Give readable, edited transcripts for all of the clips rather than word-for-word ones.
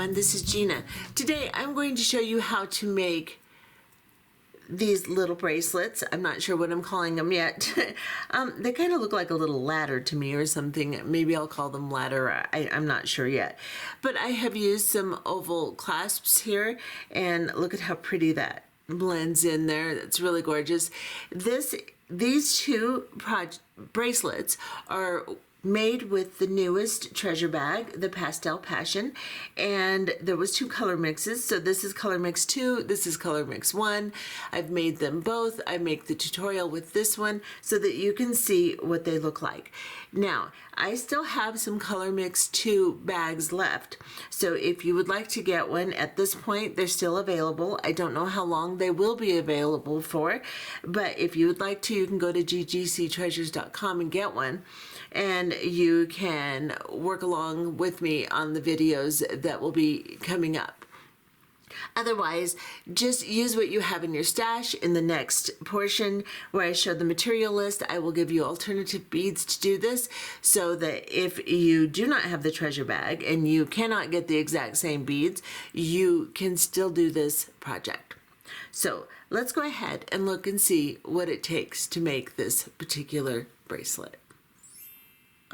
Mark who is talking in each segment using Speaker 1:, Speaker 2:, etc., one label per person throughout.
Speaker 1: everyone, this is Gina. Today I'm going to show you how to make these little bracelets. I'm not sure what I'm calling them yet. They kind of look like a little ladder to me or something. Maybe I'll call them ladder. I'm not sure yet. But I have used some oval clasps here, and look at how pretty that blends in there. That's really gorgeous. These two bracelets are made with the newest treasure bag, the Pastel Passion, and there was two color mixes. So this is color mix 2, this is color mix 1. I've made them both. I make the tutorial with this one so that you can see what they look like. Now, I still have some color mix 2 bags left. So if you would like to get one at this point, they're still available. I don't know how long they will be available for, but if you would like to, you can go to ggctreasures.com and get one. And you can work along with me on the videos that will be coming up. Otherwise, just use what you have in your stash. In the next portion where I show the material list, I will give you alternative beads to do this, so that if you do not have the treasure bag and you cannot get the exact same beads, you can still do this project. So let's go ahead and look and see what it takes to make this particular bracelet.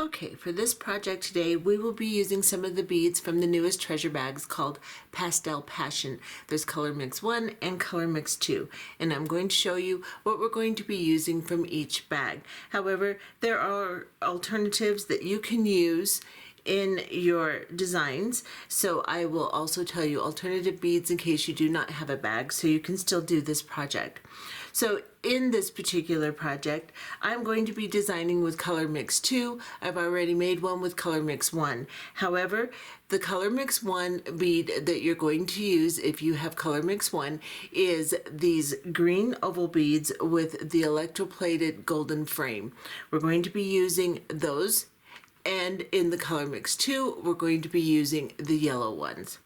Speaker 1: Okay, for this project today, we will be using some of the beads from the newest treasure bags called Pastel Passion. There's color mix 1 and color mix 2, and I'm going to show you what we're going to be using from each bag. However, there are alternatives that you can use in your designs, so I will also tell you alternative beads in case you do not have a bag, so you can still do this project. So in this particular project, I'm going to be designing with color mix 2. I've already made one with color mix 1. However, the color mix 1 bead that you're going to use if you have color mix 1 is these green oval beads with the electroplated golden frame. We're going to be using those, and in the color mix 2, we're going to be using the yellow ones.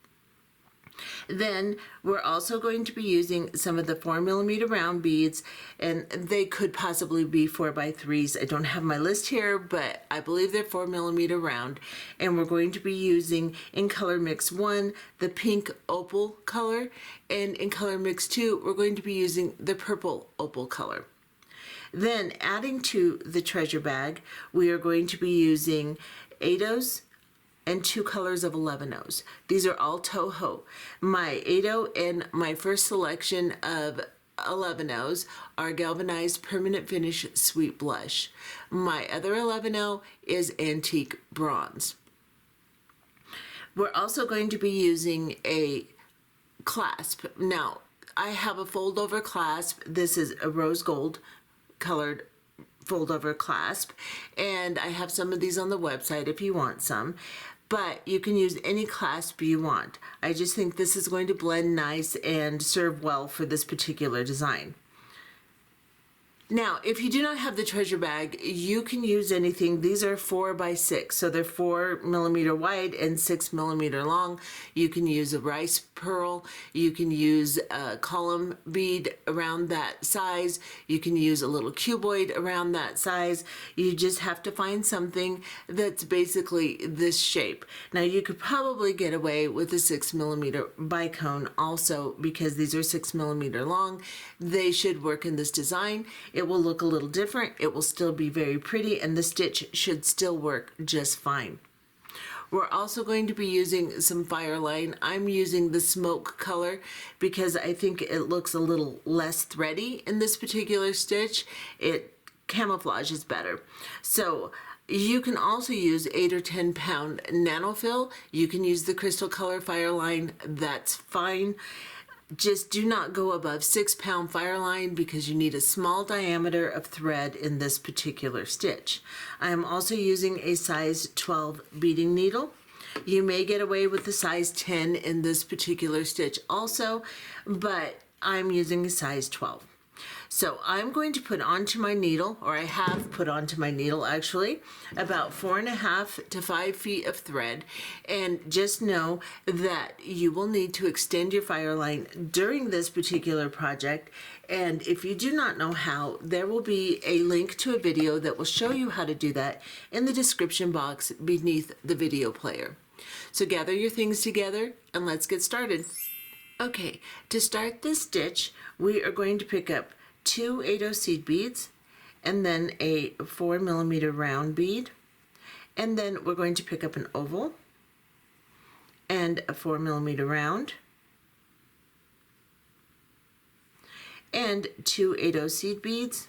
Speaker 1: Then we're also going to be using some of the 4mm round beads, and they could possibly be 4x3s. I don't have my list here, but I believe they're 4mm round. And we're going to be using in color mix 1 the pink opal color, and in color mix 2 we're going to be using the purple opal color. Then adding to the treasure bag, we are going to be using 8-ohs and 2 colors of 11-ohs. These are all Toho. My 8-oh and my first selection of 11-ohs are galvanized permanent finish sweet blush. My other 11-oh is antique bronze. We're also going to be using a clasp. Now, I have a fold over clasp. This is a rose gold colored fold over clasp, and I have some of these on the website if you want some, but you can use any clasp you want. I just think this is going to blend nice and serve well for this particular design. Now, if you do not have the treasure bag, you can use anything. These are 4x6, so they're 4mm wide and 6mm long. You can use a rice pearl. You can use a column bead around that size. You can use a little cuboid around that size. You just have to find something that's basically this shape. Now, you could probably get away with a 6mm bicone also, because these are 6mm long. They should work in this design. It will look a little different. It will still be very pretty, and the stitch should still work just fine. We're also going to be using some Fireline. I'm using the smoke color because I think it looks a little less thready in this particular stitch. It camouflages better. So you can also use 8 or 10 pound nanofill. You can use the crystal color Fireline. That's fine. Just do not go above 6 pound Fireline because you need a small diameter of thread in this particular stitch. I am also using a size 12 beading needle. You may get away with the size 10 in this particular stitch also, but I'm using a size 12. So I'm going to put onto my needle, or I have put onto my needle actually, about 4.5 to 5 feet of thread. And just know that you will need to extend your Fireline during this particular project. And if you do not know how, there will be a link to a video that will show you how to do that in the description box beneath the video player. So gather your things together and let's get started. Okay, to start this stitch, we are going to pick up 2 8/0 seed beads and then a 4mm round bead. And then we're going to pick up an oval and a 4mm round and 2 8/0 seed beads.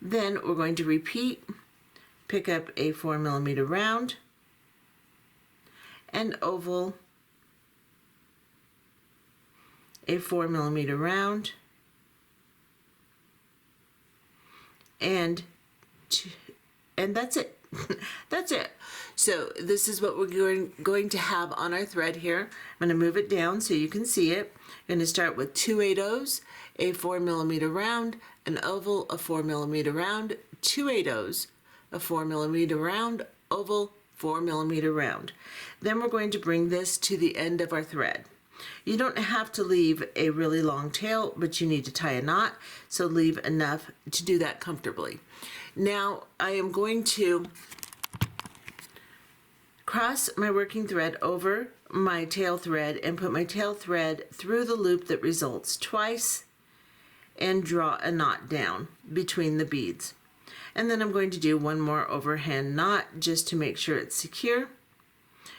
Speaker 1: Then we're going to repeat, pick up a 4mm round, an oval, a 4mm round, and that's it. That's it. So this is what we're going to have on our thread here. I'm going to move it down so you can see it. I'm going to start with 2 8/0s, a 4mm round, an oval, a 4mm round, 2 8/0s, a 4mm round, oval, 4mm round. Then we're going to bring this to the end of our thread. You don't have to leave a really long tail, but you need to tie a knot, so leave enough to do that comfortably. Now I am going to cross my working thread over my tail thread and put my tail thread through the loop that results twice and draw a knot down between the beads. And then I'm going to do one more overhand knot just to make sure it's secure.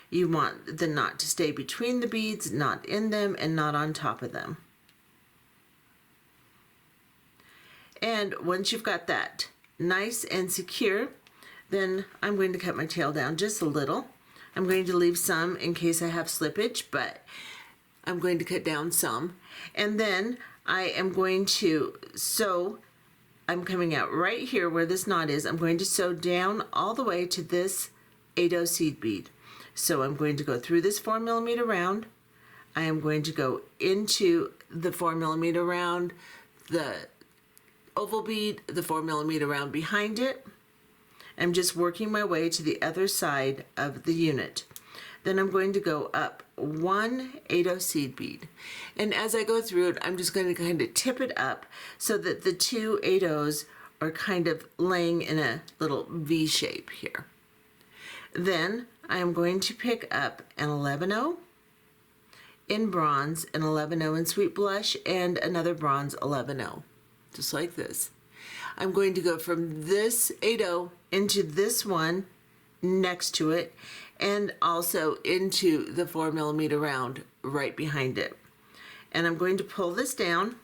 Speaker 1: You want the knot to stay between the beads, not in them, and not on top of them. And once you've got that nice and secure, then I'm going to cut my tail down just a little. I'm going to leave some in case I have slippage, but I'm going to cut down some. And then I am going to sew. I'm coming out right here where this knot is. I'm going to sew down all the way to this 8/0 seed bead. So I'm going to go through this 4mm round. I am going to go into the 4mm round, the oval bead, the 4mm round behind it. I'm just working my way to the other side of the unit. Then I'm going to go up 1 8/0 seed bead. And as I go through it, I'm just going to kind of tip it up so that the 2 8/0s are kind of laying in a little V shape here. Then I am going to pick up an 11/0 in bronze, an 11/0 in sweet blush, and another bronze 11/0, just like this. I'm going to go from this 8/0 into this one next to it, and also into the 4mm round right behind it. And I'm going to pull this down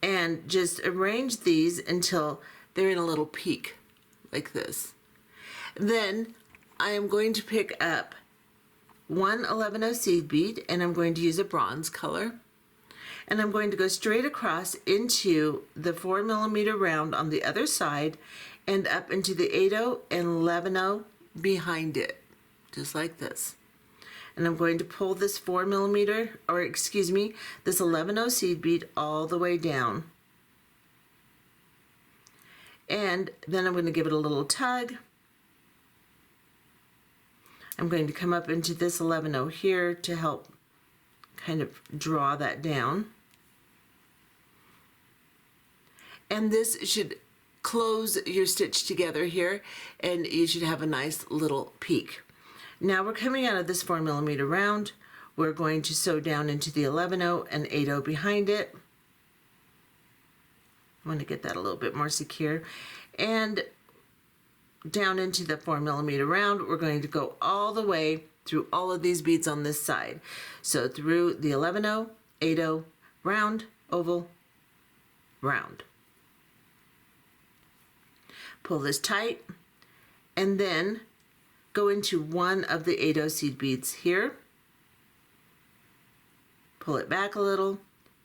Speaker 1: and just arrange these until they're in a little peak like this. Then I am going to pick up one 11/0 seed bead, and I'm going to use a bronze color. And I'm going to go straight across into the 4mm round on the other side and up into the 8/0 and 11/0 behind it, just like this. And I'm going to pull this 4mm, or excuse me, this 11/0 seed bead all the way down. And then I'm going to give it a little tug. I'm going to come up into this 11/0 here to help kind of draw that down. And this should close your stitch together here, and you should have a nice little peak. Now we're coming out of this 4mm round. We're going to sew down into the 11/0 and 8/0 behind it. I want to get that a little bit more secure. And down into the 4mm round, we're going to go all the way through all of these beads on this side. So through the 11/0, 8/0, round, oval, round. Pull this tight, and then go into one of the 8/0 seed beads here. Pull it back a little,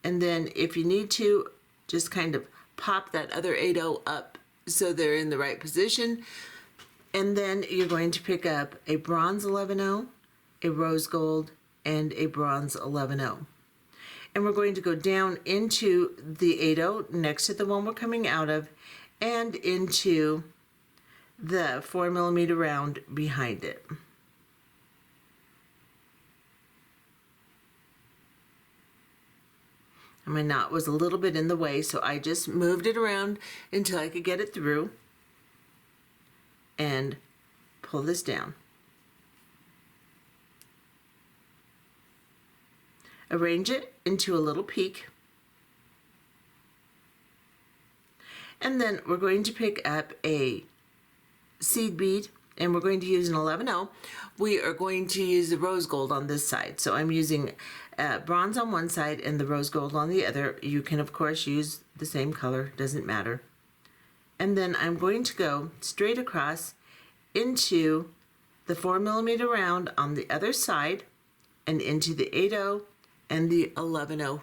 Speaker 1: and then if you need to, just kind of pop that other 8/0 up so they're in the right position. And then you're going to pick up a bronze 11/0, a rose gold, and a bronze 11/0. And we're going to go down into the 8/0 next to the one we're coming out of, and into the 4mm round behind it. And my knot was a little bit in the way, so I just moved it around until I could get it through and pull this down. Arrange it into a little peak. And then we're going to pick up a seed bead, and we're going to use an 11-0. We are going to use the rose gold on this side. So I'm using bronze on one side and the rose gold on the other. You can, of course, use the same color, doesn't matter. And then I'm going to go straight across into the 4mm round on the other side and into the 8-0 and the 11-0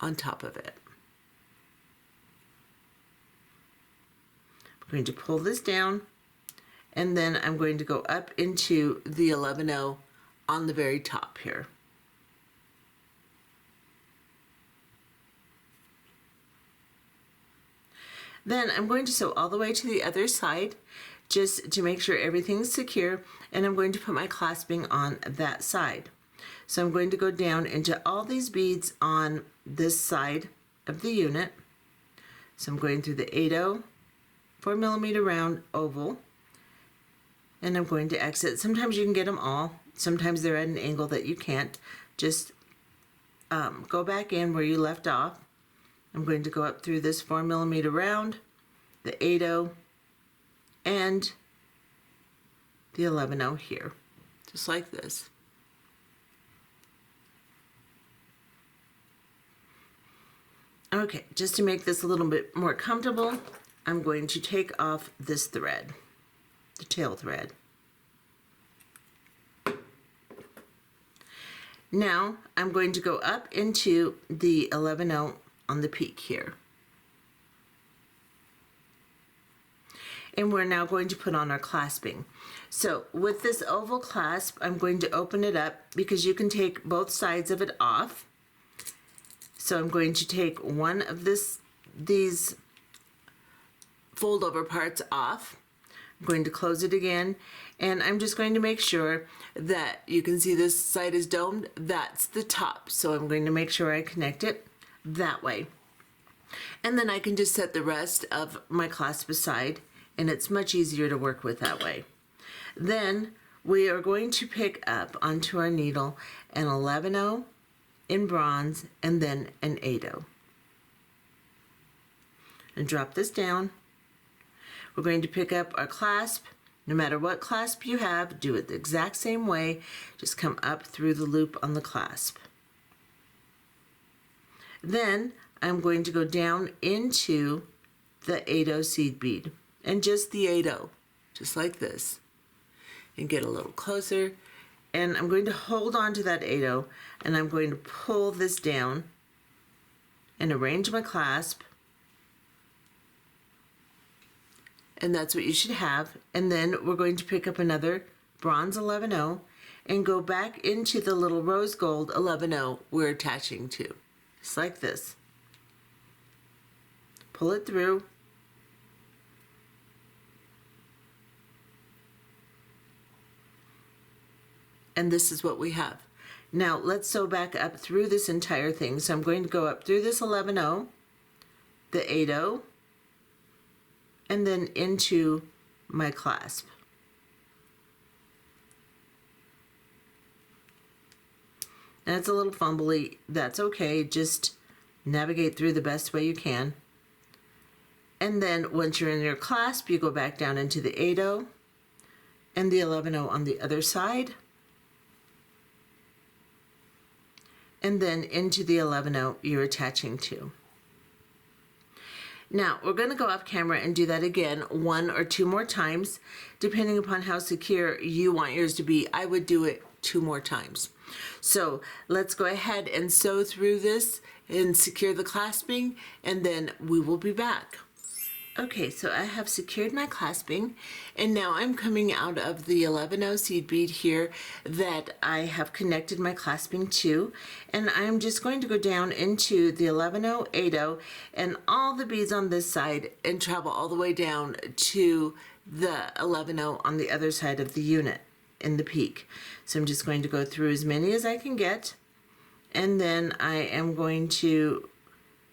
Speaker 1: on top of it. I'm going to pull this down, and then I'm going to go up into the 11-0 on the very top here. Then I'm going to sew all the way to the other side just to make sure everything's secure, and I'm going to put my clasping on that side. So I'm going to go down into all these beads on this side of the unit. So I'm going through the 8-0, 4mm round oval, and I'm going to exit. Sometimes you can get them all. Sometimes they're at an angle that you can't. Just go back in where you left off. I'm going to go up through this 4mm round, the 8-0, and the 11-0 here, just like this. Okay, just to make this a little bit more comfortable, I'm going to take off this thread, the tail thread. Now I'm going to go up into the 11-0 on the peak here. And we're now going to put on our clasping. So with this oval clasp, I'm going to open it up because you can take both sides of it off. So I'm going to take one of these fold over parts off. I'm going to close it again, and I'm just going to make sure that you can see this side is domed. That's the top. So I'm going to make sure I connect it that way. And then I can just set the rest of my clasp aside, and it's much easier to work with that way. Then we are going to pick up onto our needle an 11-0 in bronze and then an 8-0. And drop this down. We're going to pick up our clasp. No matter what clasp you have, do it the exact same way. Just come up through the loop on the clasp. Then I'm going to go down into the 8-0 seed bead, and just the 8-0, just like this, and get a little closer. And I'm going to hold on to that 8-0, and I'm going to pull this down and arrange my clasp. And that's what you should have. And then we're going to pick up another bronze 11-0 and go back into the little rose gold 11-0 we're attaching to, just like this. Pull it through. And this is what we have. Now let's sew back up through this entire thing. So I'm going to go up through this 11-0, the 8-0, and then into my clasp. And it's a little fumbly, that's okay, just navigate through the best way you can. And then once you're in your clasp, you go back down into the 8-0 and the 11-0 on the other side, and then into the 11-0 you're attaching to. Now we're going to go off camera and do that again 1 or 2 more times, depending upon how secure you want yours to be. I would do it 2 more times. So let's go ahead and sew through this and secure the clasping, and then we will be back. Okay, so I have secured my clasping, and now I'm coming out of the 11-0 seed bead here that I have connected my clasping to, and I'm just going to go down into the 11-0, 8-0, and all the beads on this side and travel all the way down to the 11-0 on the other side of the unit in the peak. So I'm just going to go through as many as I can get, and then I am going to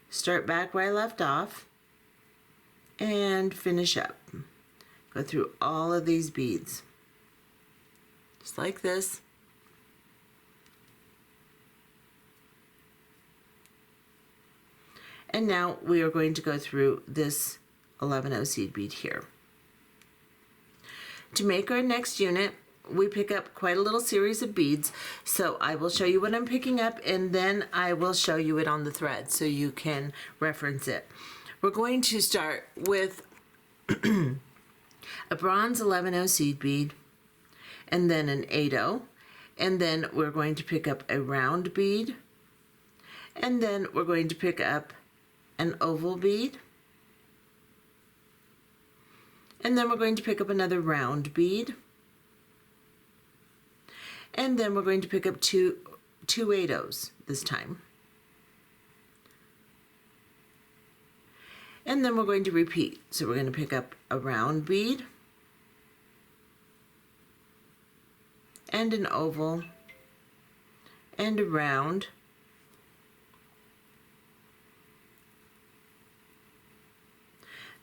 Speaker 1: start back where I left off and finish up. Go through all of these beads. just like this. And now we are going to go through this 11-0 seed bead here. To make our next unit, we pick up quite a little series of beads. So I will show you what I'm picking up, and then I will show you it on the thread so you can reference it. We're going to start with a bronze 11-0 seed bead, and then an 8-0, and then we're going to pick up a round bead, and then we're going to pick up an oval bead, and then we're going to pick up another round bead, and then we're going to pick up two 8-0s this time. And then we're going to repeat. So we're going to pick up a round bead and an oval and a round,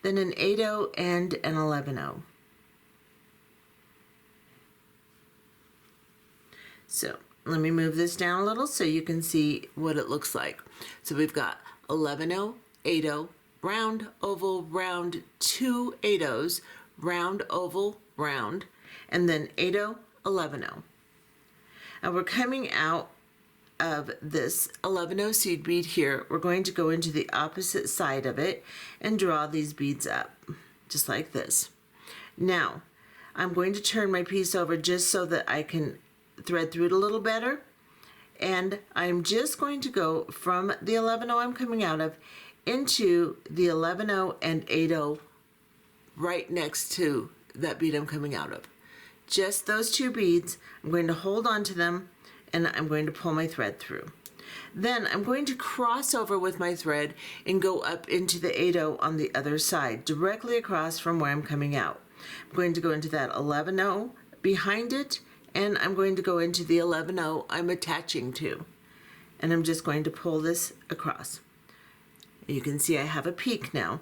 Speaker 1: then an 8-0 and an 11-0. So let me move this down a little so you can see what it looks like. So we've got 11-0, 8-0, round, oval, round, 2 8-0s, round, oval, round, and then 8-0, 11-0. And we're coming out of this 11-0 seed bead here. We're going to go into the opposite side of it and draw these beads up, just like this. Now, I'm going to turn my piece over just so that I can thread through it a little better. And I'm just going to go from the 11-0 I'm coming out of into the 11-0 and 8-0 right next to that bead I'm coming out of. Just those two beads. I'm going to hold on to them, and I'm going to pull my thread through. Then I'm going to cross over with my thread and go up into the 8-0 on the other side, directly across from where I'm coming out. I'm going to go into that 11-0 behind it, and I'm going to go into the 11-0 I'm attaching to. And I'm just going to pull this across. You can see I have a peak now.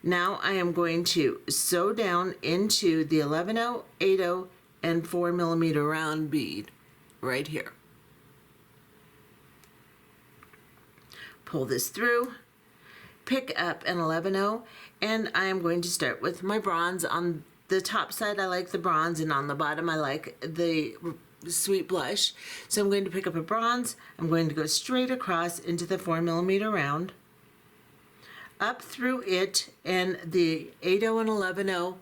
Speaker 1: Now I am going to sew down into the 11-0, 8-0, and 4mm round bead right here. Pull this through, pick up an 11-0, and I am going to start with my bronze. On the top side I like the bronze, and on the bottom I like the sweet blush. So I'm going to pick up a bronze. I'm going to go straight across into the 4mm round, up through it and the 8-0 and 11-0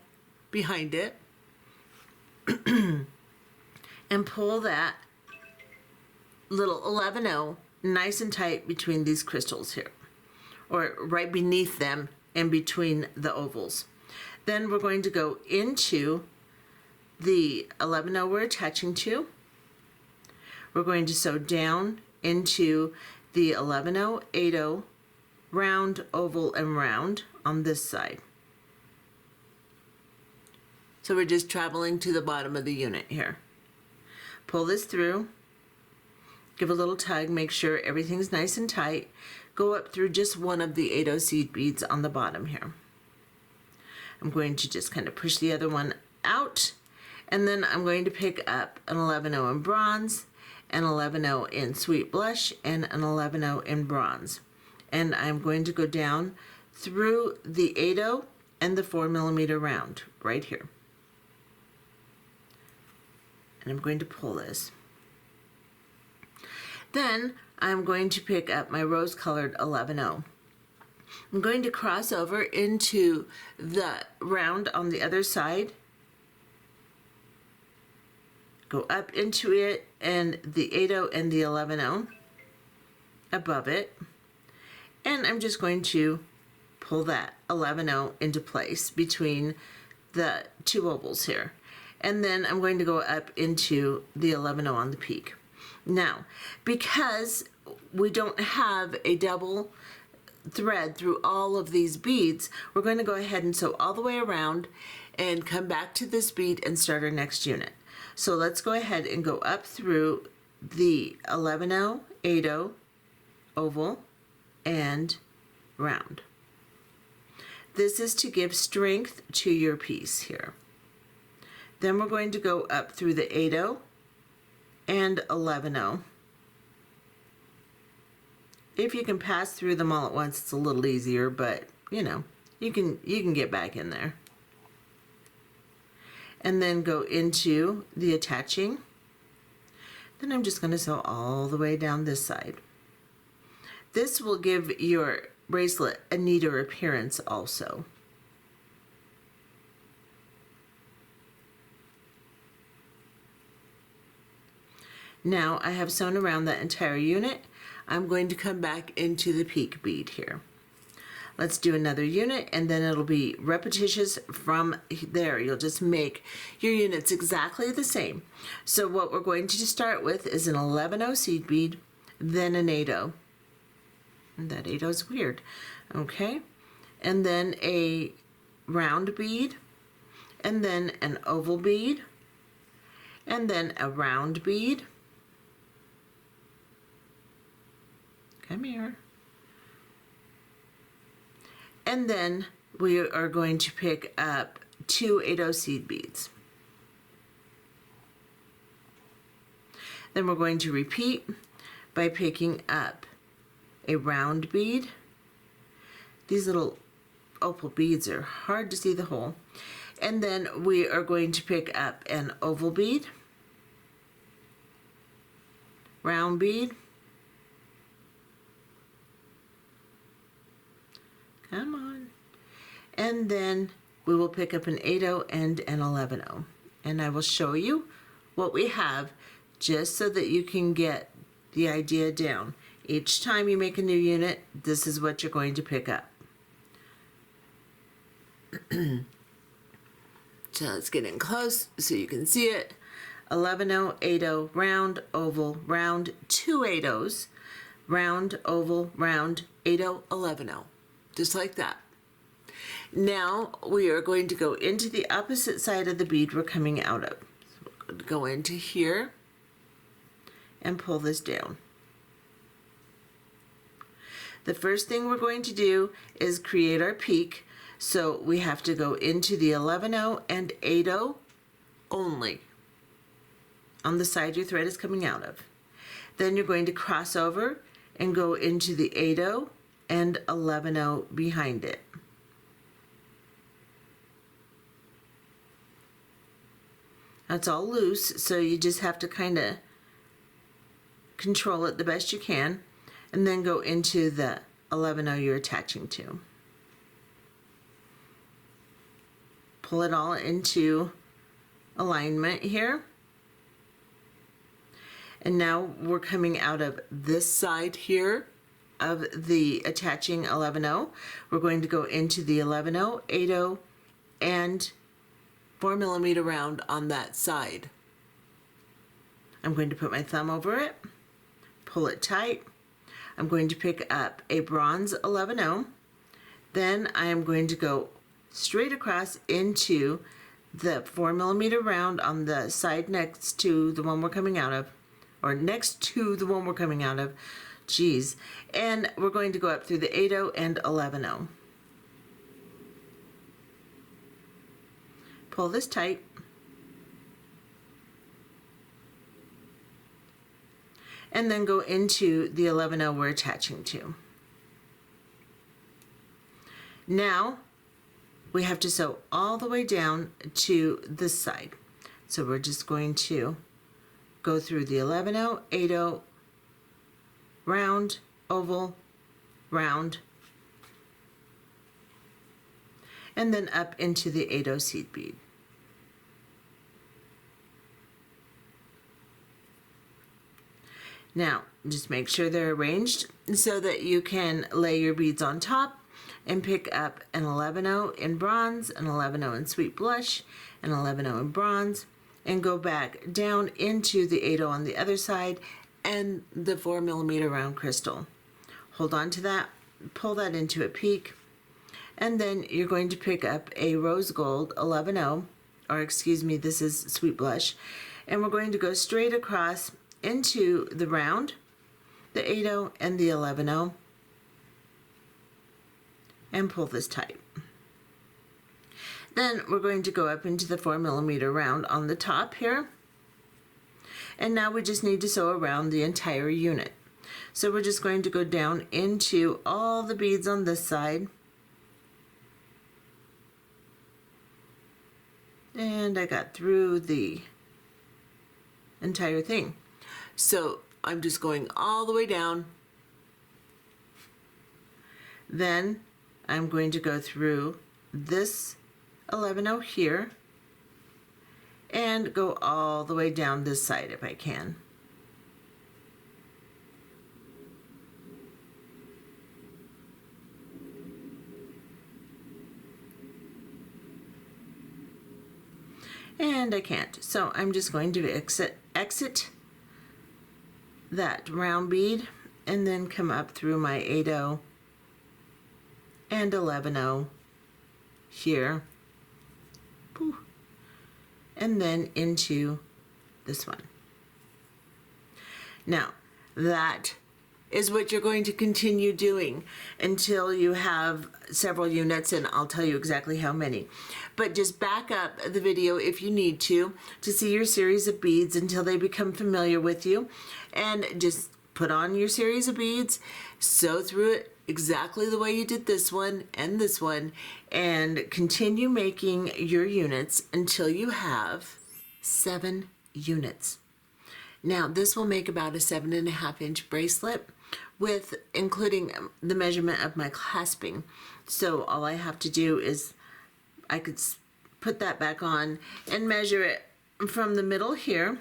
Speaker 1: behind it, and pull that little 11-0 nice and tight between these crystals here, or right beneath them and between the ovals. Then we're going to go into the 11-0 we're attaching to. We're going to sew down into the 11-0, 8-0, round, oval, and round on this side. So we're just traveling to the bottom of the unit here. Pull this through, give a little tug, make sure everything's nice and tight. Go up through just one of the 8-0 seed beads on the bottom here. I'm going to just kind of push the other one out, and then I'm going to pick up an 11-0 in bronze, an 11-0 in sweet blush, and an 11-0 in bronze. And I'm going to go down through the 8-0 and the 4mm round right here. And I'm going to pull this. Then I'm going to pick up my rose-colored 11-0. I'm going to cross over into the round on the other side, go up into it and the 8-0 and the 11-0 above it. And I'm just going to pull that 11-0 into place between the two ovals here. And then I'm going to go up into the 11-0 on the peak. Now, because we don't have a double thread through all of these beads, we're going to go ahead and sew all the way around and come back to this bead and start our next unit. So let's go ahead and go up through the 11-0, 8-0, oval, and round. This is to give strength to your piece here. Then we're going to go up through the 8/0 and 11/0. If you can pass through them all at once, it's a little easier, but you know, you can get back in there. And then go into the attaching. Then I'm just going to sew all the way down this side. This will give your bracelet a neater appearance also. Now I have sewn around that entire unit. I'm going to come back into the peak bead here. Let's do another unit, and then it'll be repetitious from there. You'll just make your units exactly the same. So what we're going to start with is an 11/0 seed bead, then an 8/0. And that 8/0 is weird. Okay, and then a round bead, and then an oval bead, and then a round bead. Come here. And then we are going to pick up 2 8/0 seed beads. Then we're going to repeat by picking up a round bead. These little opal beads are hard to see the hole. And then we are going to pick up an oval bead, round bead, come on, and then we will pick up an 8/0 and an 11/0. And I will show you what we have just so that you can get the idea down. Each time you make a new unit, this is what you're going to pick up. So let's get in close so you can see it. 11/0, 8/0, round, oval, round, 2 8/0s, round, oval, round, 8/0, 11/0. Just like that. Now we are going to go into the opposite side of the bead we're coming out of. So we're going to go into here and pull this down. The first thing we're going to do is create our peak. So we have to go into the 11/0 and 8/0 only on the side your thread is coming out of. Then you're going to cross over and go into the 8/0 and 11/0 behind it. That's all loose, so you just have to kind of control it the best you can, and then go into the 11/0 you're attaching to. Pull it all into alignment here. And now we're coming out of this side here of the attaching 11/0. We're going to go into the 11/0, 8/0, and 4mm round on that side. I'm going to put my thumb over it, pull it tight. I'm going to pick up a bronze 11/0. Then I am going to go straight across into the 4mm round on the side next to the one we're coming out of, or next to the one we're coming out of. Geez. And we're going to go up through the 8/0 and 11/0. Pull this tight. And then go into the 11/0 we're attaching to. Now we have to sew all the way down to this side. So we're just going to go through the 11/0, 8/0, round, oval, round, and then up into the 8/0 seed bead. Now, just make sure they're arranged so that you can lay your beads on top and pick up an 11/0 in bronze, an 11/0 in sweet blush, an 11/0 in bronze, and go back down into the 8/0 on the other side and the 4mm round crystal. Hold on to that, pull that into a peak, and then you're going to pick up a rose gold 11/0, or excuse me, this is sweet blush, and we're going to go straight across into the round, the 8/0 and the 11/0, and pull this tight. Then we're going to go up into the 4mm round on the top here. And now we just need to sew around the entire unit. So we're just going to go down into all the beads on this side. And I got through the entire thing. So I'm just going all the way down. Then I'm going to go through this 11-0 here and go all the way down this side if I can. And I can't, so I'm just going to exit that round bead and then come up through my 8-0 and 11-0 here, and then into this one. Now that is what you're going to continue doing until you have several units, and I'll tell you exactly how many. But just back up the video if you need to see your series of beads until they become familiar with you, and just put on your series of beads, sew through it exactly the way you did this one, and continue making your units until you have 7 units. Now this will make about a 7.5-inch bracelet, with including the measurement of my clasping. So all I have to do is I could put that back on and measure it from the middle here,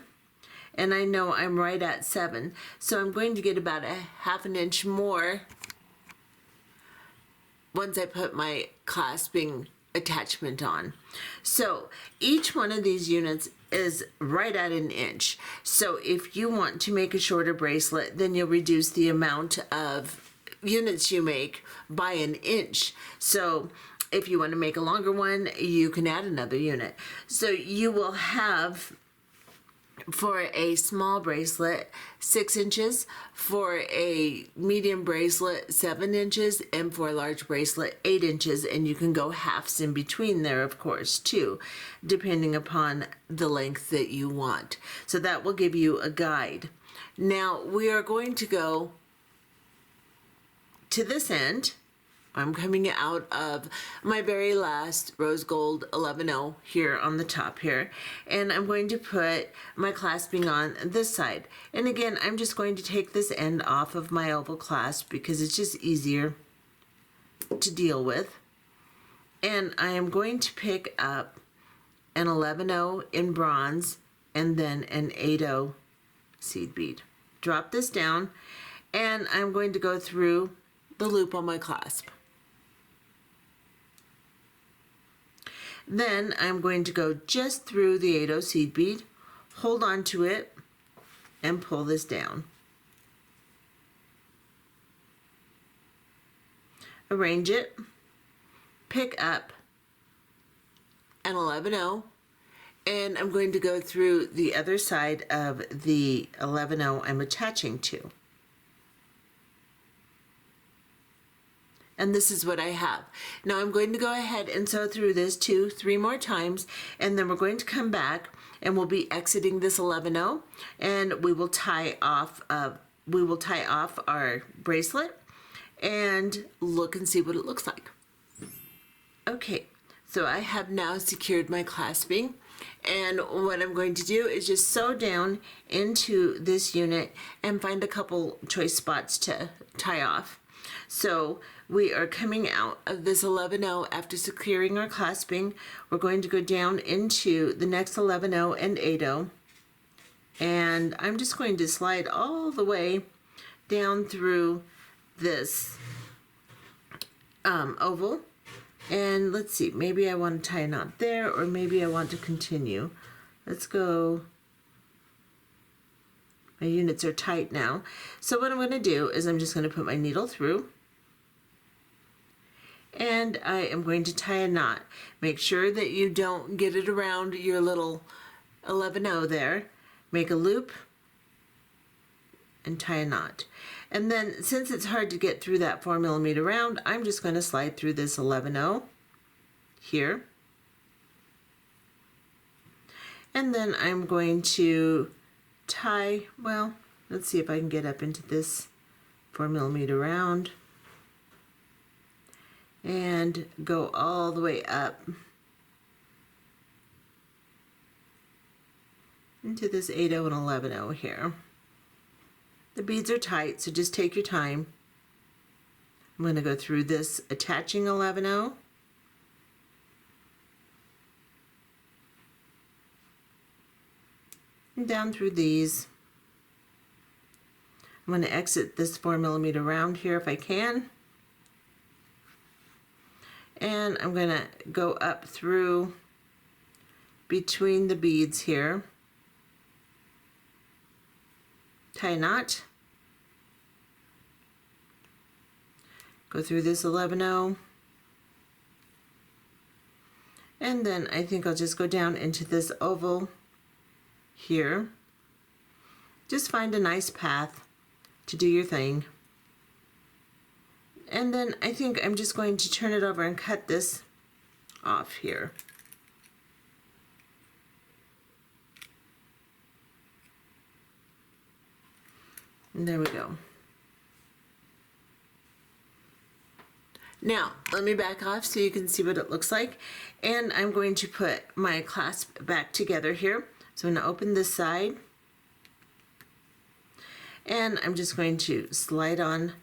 Speaker 1: and I know I'm right at 7, so I'm going to get about a 1/2 inch more once I put my clasping attachment on. So each one of these units is right at 1 inch. So if you want to make a shorter bracelet, then you'll reduce the amount of units you make by 1 inch. So if you want to make a longer one, you can add another unit. So you will have, for a small bracelet, 6 inches, for a medium bracelet, 7 inches, and for a large bracelet, 8 inches, and you can go halves in between there, of course, too, depending upon the length that you want. So that will give you a guide. Now we are going to go to this end. I'm coming out of my very last rose gold 11-0 here on the top here, and I'm going to put my clasping on this side. And again, I'm just going to take this end off of my oval clasp because it's just easier to deal with. And I am going to pick up an 11-0 in bronze and then an 8-0 seed bead. Drop this down, and I'm going to go through the loop on my clasp. Then I'm going to go just through the 8-0 seed bead, hold on to it, and pull this down. Arrange it, pick up an 11-0, and I'm going to go through the other side of the 11-0 I'm attaching to. And this is what I have. Now I'm going to go ahead and sew through this 2-3 more times, and then we're going to come back and we'll be exiting this 11-0, and we will tie off our bracelet and look and see what it looks like. Okay, so I have now secured my clasping, and what I'm going to do is just sew down into this unit and find a couple choice spots to tie off. So we are coming out of this 11-0 after securing our clasping. We're going to go down into the next 11-0 and 8-0, and I'm just going to slide all the way down through this oval. And let's see, maybe I want to tie a knot there, or maybe I want to continue. Let's go. My units are tight now. So what I'm going to do is I'm just going to put my needle through, and I am going to tie a knot. Make sure that you don't get it around your little 11-0 there. Make a loop and tie a knot. And then, since it's hard to get through that 4mm round, I'm just going to slide through this 11-0 here, And then I'm going to tie, well, let's see if I can get up into this 4mm round and go all the way up into this 8/0 and 11/0 here. The beads are tight, so just take your time. I'm going to go through this attaching 11/0, and down through these. I'm going to exit this 4mm round here if I can, and I'm going to go up through between the beads here, tie a knot, go through this 11/0, and then I think I'll just go down into this oval here. Just find a nice path to do your thing. And then I think I'm just going to turn it over and cut this off here. And there we go. Now, let me back off so you can see what it looks like. And I'm going to put my clasp back together here. So I'm going to open this side. And I'm just going to slide on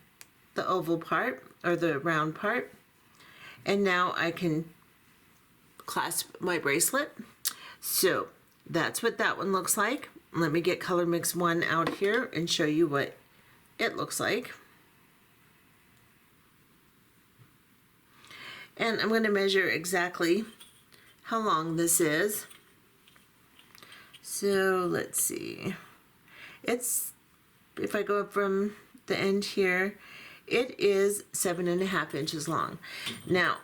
Speaker 1: the oval part, or the round part. And now I can clasp my bracelet. So that's what that one looks like. Let me get color mix 1 out here and show you what it looks like. And I'm going to measure exactly how long this is. So let's see. It's, if I go up from the end here, it is 7.5 inches long. Now,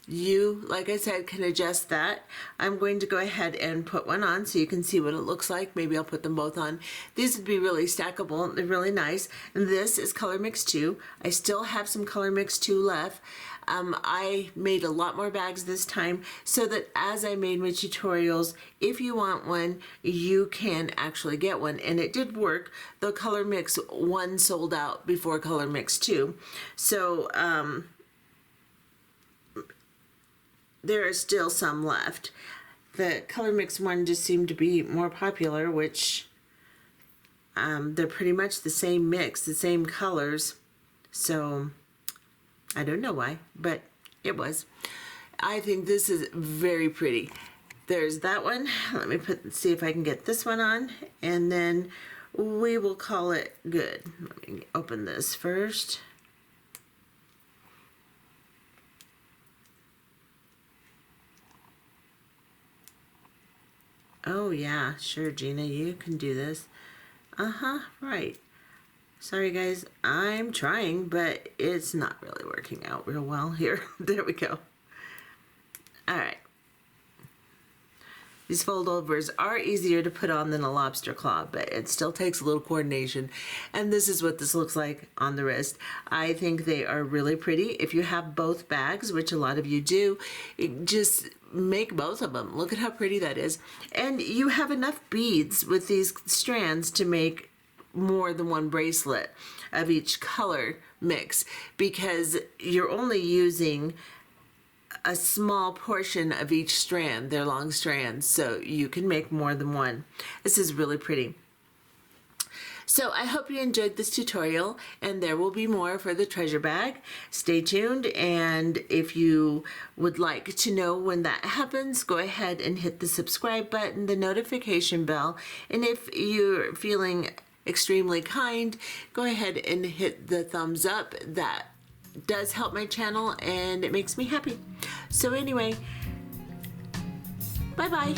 Speaker 1: you, like I said, can adjust that. I'm going to go ahead and put one on so you can see what it looks like. Maybe I'll put them both on. These would be really stackable. They're really nice. And this is color mix 2. I still have some color mix 2 left. I made a lot more bags this time so that as I made my tutorials, if you want one, you can actually get one. And it did work. The color mix 1 sold out before color mix 2. So, there are still some left. The color mix 1 just seemed to be more popular, which they're pretty much the same mix, the same colors. So I don't know why, but it was. I think this is very pretty. There's that one. Let me see if I can get this one on, and then we will call it good. Let me open this first. Oh yeah, sure, Gina, you can do this. Right. Sorry guys, I'm trying, but it's not really working out real well here. There we go. All right. These fold overs are easier to put on than a lobster claw, but it still takes a little coordination. And this is what this looks like on the wrist. I think they are really pretty. If you have both bags, which a lot of you do, just make both of them. Look at how pretty that is. And you have enough beads with these strands to make more than one bracelet of each color mix, because you're only using a small portion of each strand. They're long strands, so you can make more than one. This is really pretty. So I hope you enjoyed this tutorial, and there will be more for the treasure bag. Stay tuned, and if you would like to know when that happens, go ahead and hit the subscribe button, the notification bell, and if you're feeling extremely kind, go ahead and hit the thumbs up. That does help my channel and it makes me happy. So anyway, bye bye.